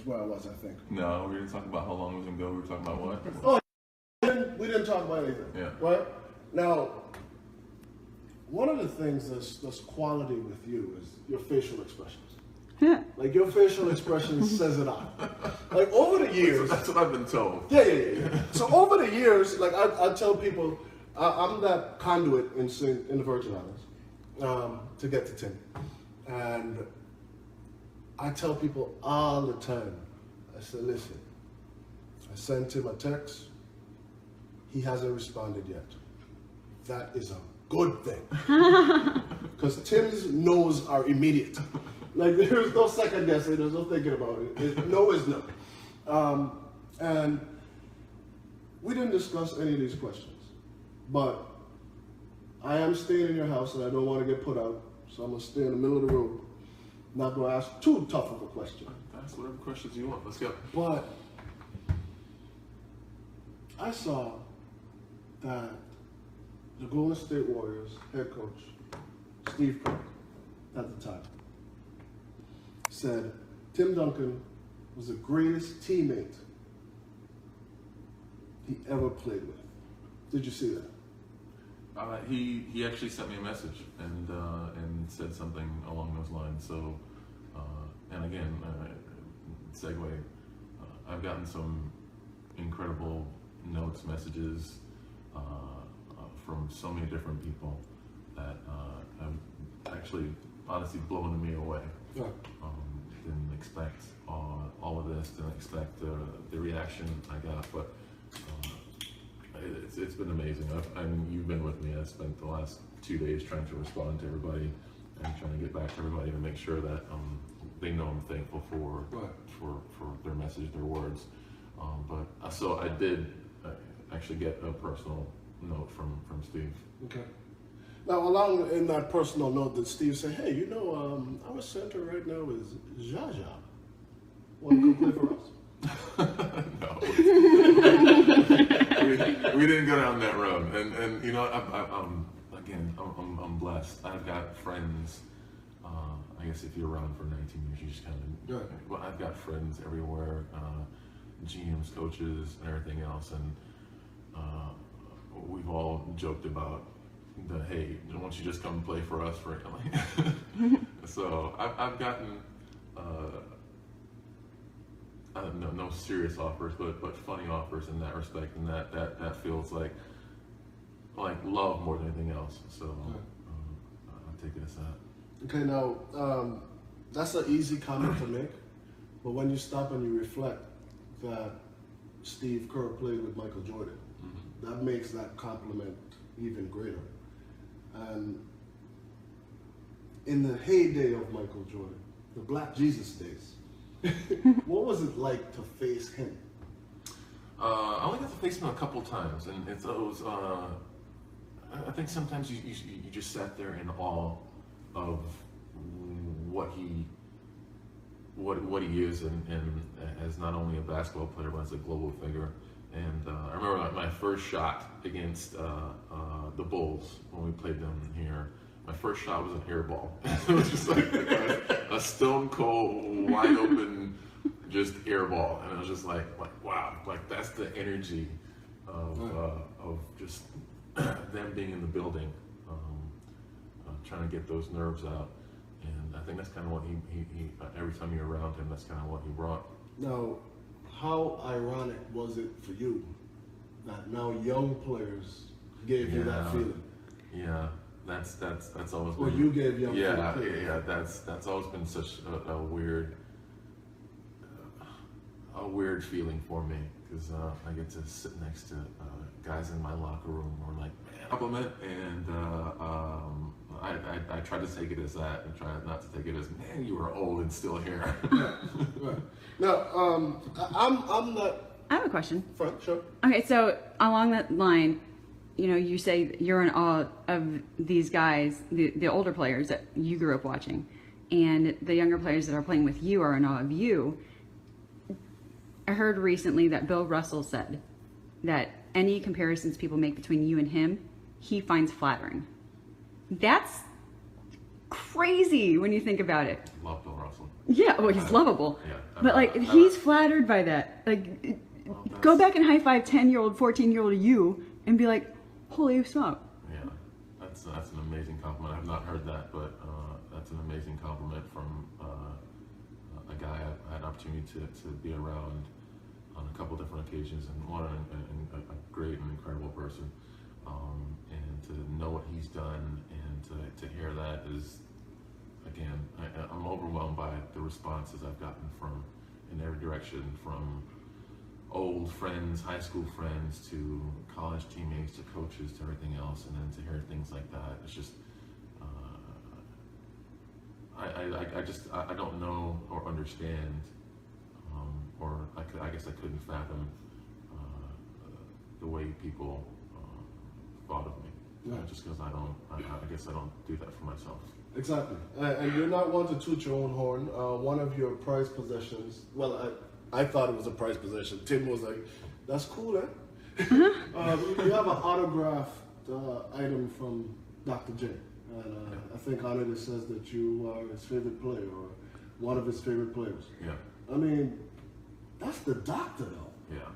where I was, I think. No, we didn't talk about how long it was going to go. We were talking about what? Oh, we didn't talk about anything. Yeah. Right? Now, one of the things that's quality with you is your facial expressions. Like your facial expression says it all. Like over the years. That's what I've been told. Yeah. So over the years, like I tell people, I'm that conduit in the Virgin Islands to get to Tim. And I tell people all the time, I said, listen, I sent him a text. He hasn't responded yet. That is a good thing. Because Tim's no's are immediate. Like there's no second guessing, there's no thinking about it. No is no. And we didn't discuss any of these questions. But I am staying in your house and I don't want to get put out. So I'm going to stay in the middle of the room. Not going to ask too tough of a question. Ask whatever questions you want. Let's go. But I saw that the Golden State Warriors head coach, Steve Kerr, at the time, said Tim Duncan was the greatest teammate he ever played with. Did you see that? He actually sent me a message and said something along those lines. So, and again, segue. I've gotten some incredible notes, messages from so many different people that have actually honestly blown me away. Yeah. Didn't expect all of this. Didn't expect the reaction I got, but. It's been amazing. You've been with me. I spent the last 2 days trying to respond to everybody and trying to get back to everybody to make sure that they know I'm thankful for their message, their words. But so I did actually get a personal note from Steve. Okay. Now, along in that personal note, did Steve say, "Hey, you know, our center right now is Jaja. Want to come play for us?" No. we didn't go down that road, and you know, I'm blessed. I've got friends. I guess if you're around for 19 years, you just kind of. Yeah. Well, I've got friends everywhere, GMs, coaches, and everything else, and we've all joked about the hey, why don't you just come play for us for a So I've gotten. No serious offers, but funny offers in that respect, and that feels like love more than anything else. So I'll take it as that. Okay, now that's an easy comment to make, but when you stop and you reflect that Steve Kerr played with Michael Jordan, that makes that compliment even greater. And in the heyday of Michael Jordan, the Black Jesus days. What was it like to face him? I only got to face him a couple times, and it was. I think sometimes you just sat there in awe of what he is, and as not only a basketball player but as a global figure. And I remember my first shot against the Bulls when we played them here. My first shot was an air ball. It was just like a stone cold, wide open, just air ball, and it was just like wow, like that's the energy of just them being in the building, trying to get those nerves out, and I think that's kind of what he every time you're around him, that's kind of what he brought. Now, how ironic was it for you that now young players gave you that feeling? Yeah. That's always been. Or you gave young players. Yeah. That's always been such a weird feeling for me, because I get to sit next to guys in my locker room who are like, man, compliment, and I try to take it as that, and try not to take it as, man, you are old and still here. Right. Now, I'm not. I have a question. Sure. Okay, so along that line, you know, you say you're in awe of these guys, the older players that you grew up watching, and the younger players that are playing with you are in awe of you. I heard recently that Bill Russell said that any comparisons people make between you and him, he finds flattering. That's crazy when you think about it. Love Bill Russell. Yeah, well, he's lovable. Yeah, But like, he's flattered by that. Like, go back and high five 10-year-old, 14-year-old you and be like, holy smoke. Yeah, that's an amazing compliment. I've not heard that, but that's an amazing compliment from a guy I had an opportunity to be around on a couple different occasions, and a great and incredible person. And to know what he's done and to hear that is, again, I'm overwhelmed by the responses I've gotten from in every direction, from old friends, high school friends, to college teammates, to coaches, to everything else, and then to hear things like that, it's just, I don't know or understand, or I guess I couldn't fathom the way people thought of me. Yeah. Just because I guess I don't do that for myself. Exactly. And you're not one to toot your own horn. One of your prized possessions, well, I thought it was a prized possession. Tim was like, that's cool, eh? You have an autographed item from Dr. J. And I think on it says that you are his favorite player, or one of his favorite players. Yeah. I mean, that's the doctor, though. Yeah.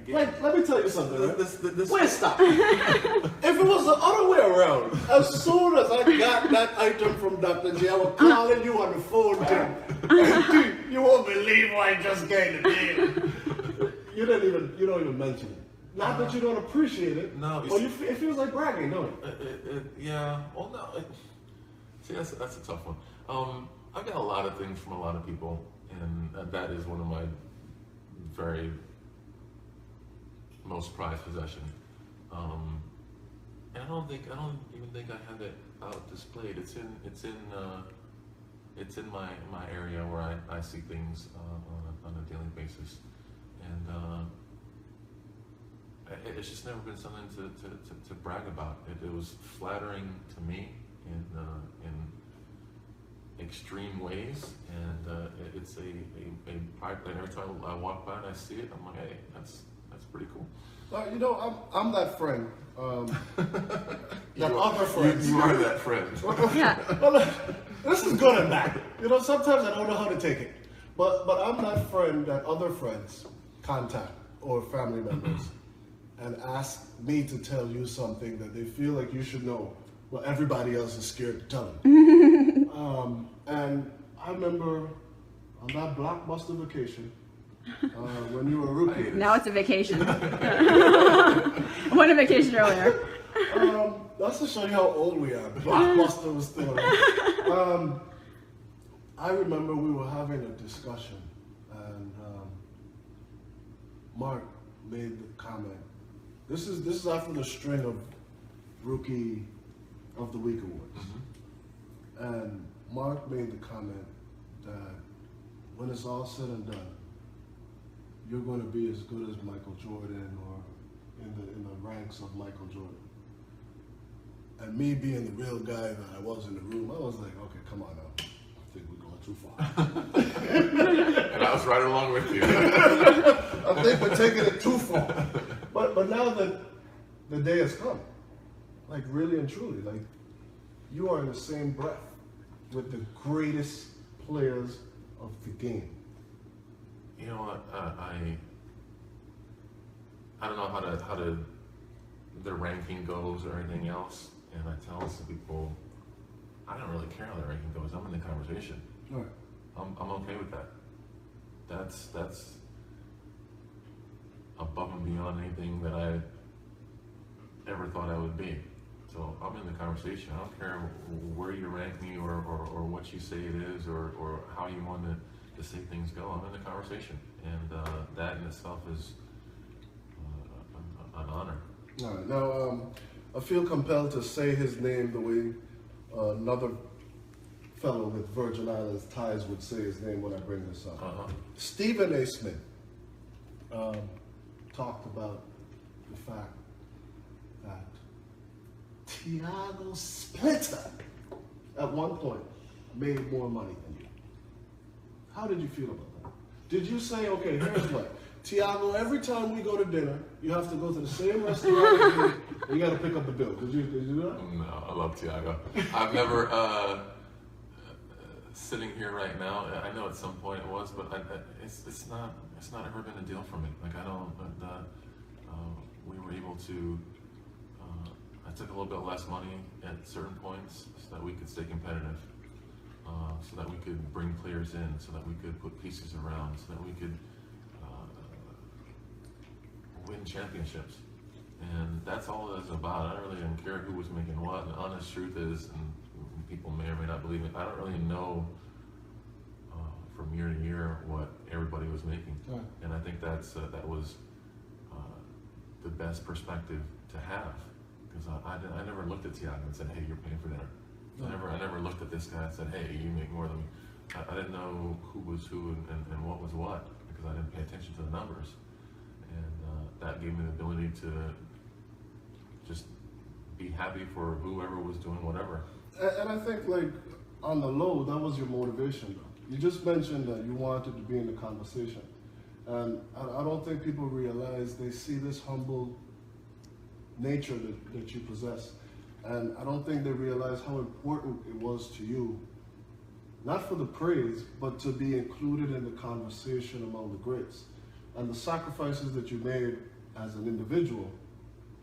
Like, let me tell you something. Right? This Wait, stop. If it was the other way around, as soon as I got that item from Dr. J, I was calling you on the phone, Tim. Dude, you won't believe what I just gained today. You don't even mention it. Not that you don't appreciate it. No. But it feels like bragging, don't it? Yeah. Well, no. See, that's a tough one. I've got a lot of things from a lot of people, and that is one of my very most prized possession. And I don't even think I have it out displayed. It's in my area where I see things on a daily basis, and it's just never been something to brag about. It was flattering to me in extreme ways, and it's a pride. And every time I walk by and I see it, I'm like, hey, that's pretty cool. I'm that friend. That other friend. You are that friend. Yeah. Well, this is good and bad. Sometimes I don't know how to take it. But I'm that friend that other friends contact, or family members, and ask me to tell you something that they feel like you should know, but everybody else is scared to tell them. And I remember on that blockbuster vacation, when you were a rookie. Now it's a vacation. Went on vacation earlier. That's to show you how old we are. Blockbuster was still around. I remember we were having a discussion, and Mark made the comment. This is after the string of Rookie of the Week awards, and Mark made the comment that when it's all said and done, you're going to be as good as Michael Jordan, or in the ranks of Michael Jordan. And me being the real guy that I was in the room, I was like, okay, come on now. I think we're going too far. And I was right along with you. I think we're taking it too far. But now that the day has come, like really and truly, like you are in the same breath with the greatest players of the game. You know what? I don't know how to the ranking goes or anything else, and I tell some people I don't really care how the ranking goes. I'm in the conversation. Right. I'm okay with that. That's above and beyond anything that I ever thought I would be. So I'm in the conversation. I don't care where you rank me or what you say it is or how you want to say things go. I'm in the conversation, and that in itself is an honor. All right. Now, I feel compelled to say his name the way another fellow with Virgin Islands ties would say his name when I bring this up. Stephen A. Smith talked about the fact that Tiago Splitter at one point made more money than you. How did you feel about that? Did you say, okay, here's what, Tiago, every time we go to dinner, you have to go to the same restaurant and you got to pick up the bill. Did you do that? No, I love Tiago. I've never sitting here right now, I know at some point it was, but it's not ever been a deal for me. Like I don't. We were able to. I took a little bit less money at certain points so that we could stay competitive, so that we could bring players in, so that we could put pieces around, so that we could win championships. And that's all it is about. I don't really don't care who was making what. The honest truth is, and people may or may not believe it, I don't really know from year to year what everybody was making. Right. And I think that was the best perspective to have. Because I never looked at Tiago and said, hey, you're paying for dinner. I never looked at this guy and said, hey, you make more than me. I didn't know who was who and what was what because I didn't pay attention to the numbers. And that gave me the ability to just be happy for whoever was doing whatever. And I think, like, on the low, that was your motivation, though. You just mentioned that you wanted to be in the conversation. And I don't think people realize they see this humble nature that you possess. And I don't think they realize how important it was to you, not for the praise, but to be included in the conversation among the greats. And the sacrifices that you made as an individual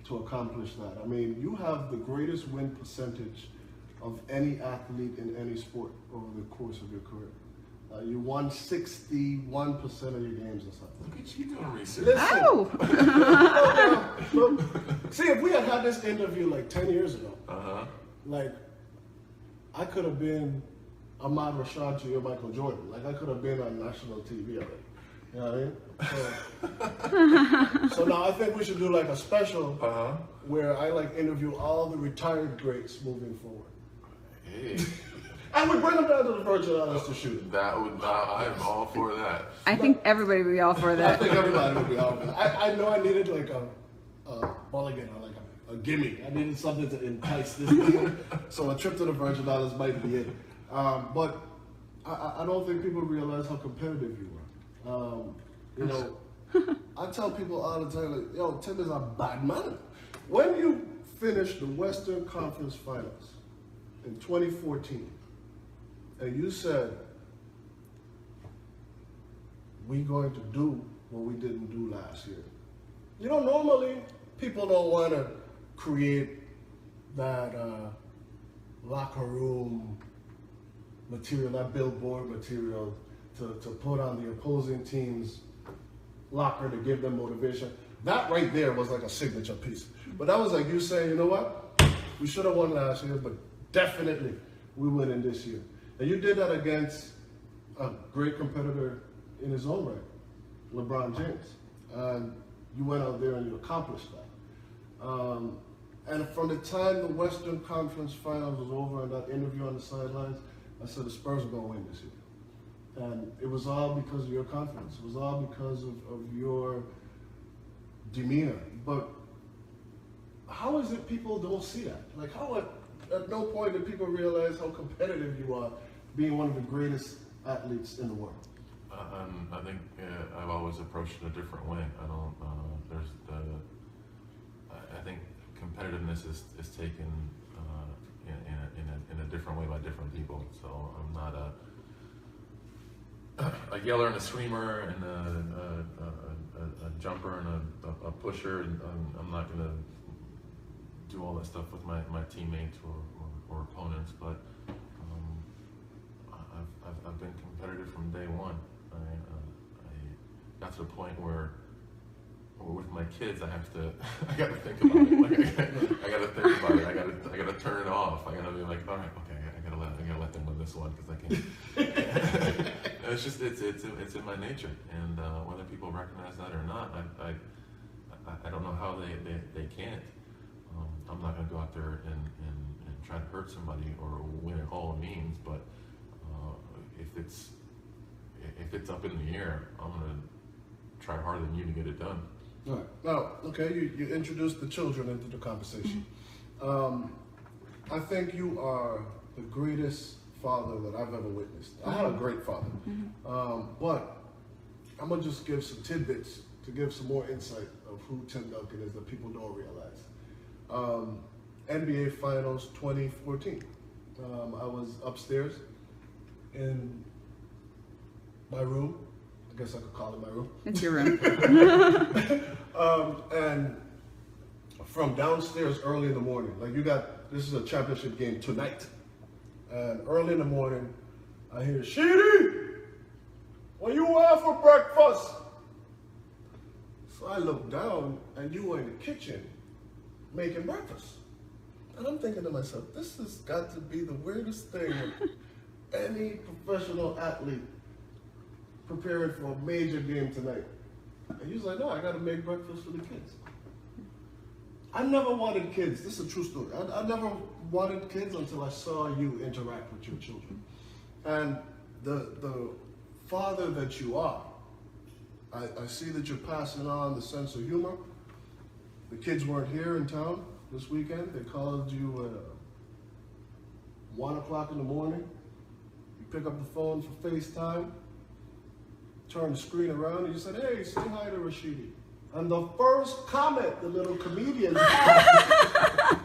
to accomplish that. I mean, you have the greatest win percentage of any athlete in any sport over the course of your career. You won 61% of your games or something. Look at you doing research. Listen. Oh! Look, see, if we had had this interview like 10 years ago, like, I could have been Ahmad Rashad or Michael Jordan. Like, I could have been on national TV already. You know what I mean? So now I think we should do like a special where I like interview all the retired greats moving forward. Hey. And we bring them down to the Virgin Islands to shoot. I'm all for that. I think everybody would be all for I that. think everybody would be all for that. I know I needed like a mulligan or like a gimme. I needed something to entice this deal. So a trip to the Virgin Islands might be it. But I don't think people realize how competitive you are. You know, I tell people all the time, like, yo, Tim is a bad man. When you finished the Western Conference Finals in 2014, and you said, we're going to do what we didn't do last year. You know, normally people don't want to create that locker room material, that billboard material to put on the opposing team's locker to give them motivation. That right there was like a signature piece. But that was like you saying, you know what? We should have won last year, but definitely we win in this year. And you did that against a great competitor in his own right, LeBron James. And you went out there and you accomplished that. And from the time the Western Conference Finals was over and that interview on the sidelines, I said the Spurs are going to win this year. And it was all because of your confidence. It was all because of your demeanor. But how is it people don't see that? Like, how at no point do people realize how competitive you are being one of the greatest athletes in the world? I think I've always approached it a different way. I don't. I think competitiveness is taken in a different way by different people. So I'm not a yeller and a screamer and a jumper and a pusher. And I'm not going to do all that stuff with my teammates or opponents. But I've been competitive from day one. I got to the point where with my kids, I got to think about it. Like, I got to think about it. I got to turn it off. I got to be like, all right, okay, I got to let them win this one because I can't. It's just it's in my nature, and whether people recognize that or not, I don't know how they can't. I'm not going to go out there and try to hurt somebody or win at all means, but if it's up in the air, I'm going to try harder than you to get it done. All right. Now, okay, you introduced the children into the conversation. I think you are the greatest father that I've ever witnessed. I had a great father. But I'm going to just give some tidbits to give some more insight of who Tim Duncan is that people don't realize. NBA Finals 2014. I was upstairs in my room. I guess I could call it my room. It's your room. And from downstairs early in the morning, like this is a championship game tonight. And early in the morning, I hear, Sheedy, what you want for breakfast? So I look down and you were in the kitchen making breakfast. And I'm thinking to myself, this has got to be the weirdest thing of any professional athlete preparing for a major game tonight. And he was like, no, I got to make breakfast for the kids. I never wanted kids. This is a true story. I never wanted kids until I saw you interact with your children. And the father that you are, I see that you're passing on the sense of humor. The kids weren't here in town this weekend. They called you at 1 o'clock in the morning. You pick up the phone for FaceTime, turn the screen around, and you said, hey, say hi to Rashidi. And the first comment the little comedian had,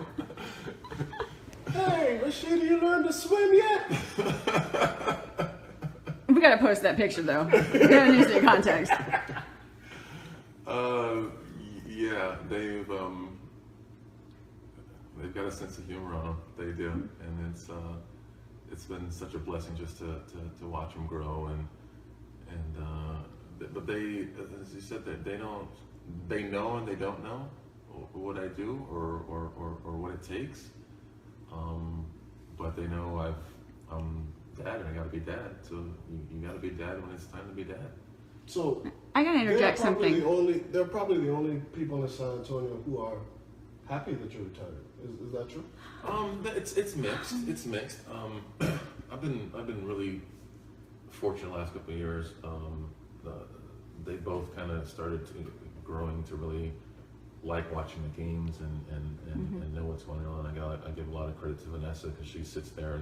hey, Rashidi, you learned to swim yet? We gotta post that picture though. We gotta use it in context. Yeah, they've got a sense of humor on them. They do, and it's been such a blessing just to watch them grow but they, as you said, they know and they don't know what I do or what it takes. But they know I'm dad and I gotta be dad. So you gotta be dad when it's time to be dad. So I gotta interject something. They're probably the only people in San Antonio who are happy that you're retired. Is that true? It's mixed. It's mixed. I've been really fortunate the last couple of years. They both kind of started growing to really like watching the games and know what's going on. I give a lot of credit to Vanessa because she sits there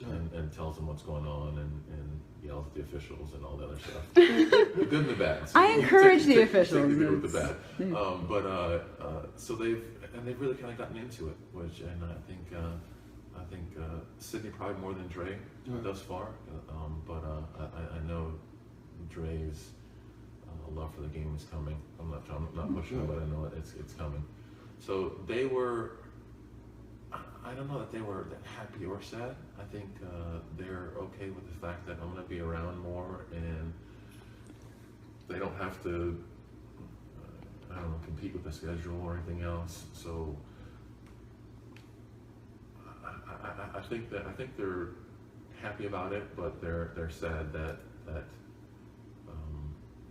and tells them what's going on and yells at the officials and all the other stuff. The good and the bad. So I encourage the officials. Take the good with the bad. So they've really kind of gotten into it, and I think Sydney probably more than Dre thus far. I know Dre's love for the game is coming. I'm not pushing it, but I know it's coming. So they were. I don't know that they were happy or sad. I think they're okay with the fact that I'm going to be around more, and they don't have to, compete with the schedule or anything else. So I think they're happy about it, but they're sad that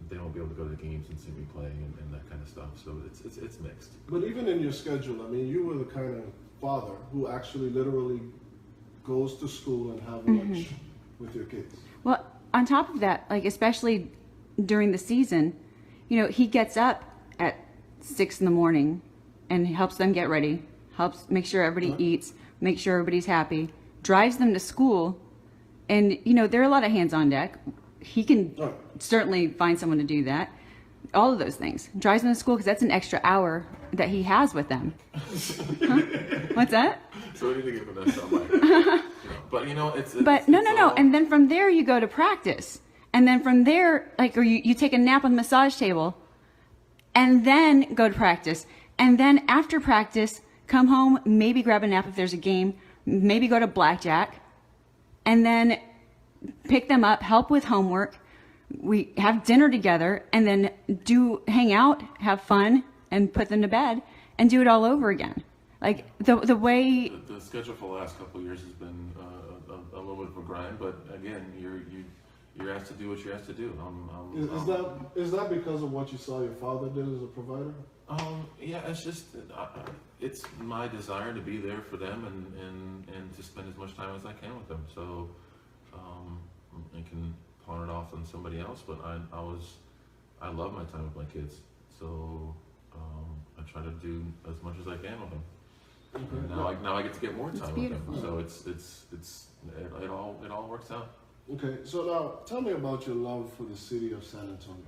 they won't be able to go to the games and see me play and that kind of stuff. So it's mixed. But even in your schedule, I mean, you were the kind of father who actually literally goes to school and have lunch with your kids. Well, on top of that, like especially during the season, he gets up at 6 a.m. and helps them get ready, helps make sure everybody eats, make sure everybody's happy, drives them to school, and there are a lot of hands on deck. He can certainly find someone to do that. All of those things. Drives them to school because that's an extra hour that he has with them. Huh? What's that? So we need to get Vanessa on mic. But it's no. And then from there you go to practice. And then from there, or you take a nap on the massage table and then go to practice. And then after practice, come home, maybe grab a nap if there's a game, maybe go to blackjack, and then pick them up, help with homework. We have dinner together and then hang out, have fun, and put them to bed and do it all over again. Like the way the schedule for the last couple of years has been a little bit of a grind, but again, you're asked to do what you're asked to do. Is that because of what you saw your father did as a provider? Yeah, it's just it's my desire to be there for them and to spend as much time as I can with them. So I can pawn it off on somebody else, but I love my time with my kids. So I try to do as much as I can with them. Okay. Now I get to get more time with them. So it all works out. Okay, so now tell me about your love for the city of San Antonio.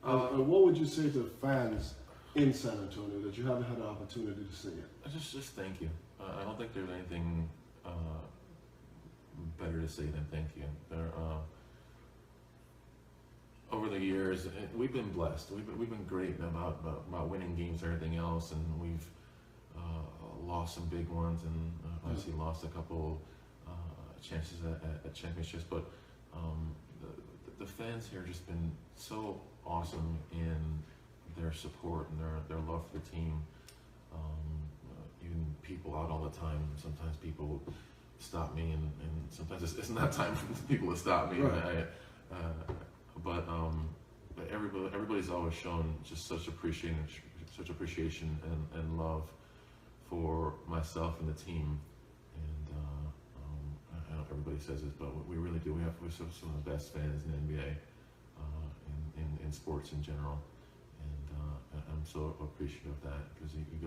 And what would you say to fans in San Antonio that you haven't had the opportunity to say yet? Just thank you. I don't think there's anything better to say than thank you. Over the years, we've been blessed. We've been great about winning games and everything else, and we've lost some big ones, and obviously lost a couple chances at championships. But the fans here have just been so awesome in their support and their love for the team. Even people out all the time. Sometimes people stop me, and sometimes it's not time for people to stop me. Right. But everybody's always shown just such appreciation and love for myself and the team. And I know everybody says this, but we really do. We're some of the best fans in the NBA, in sports in general. And I'm so appreciative of that, because you go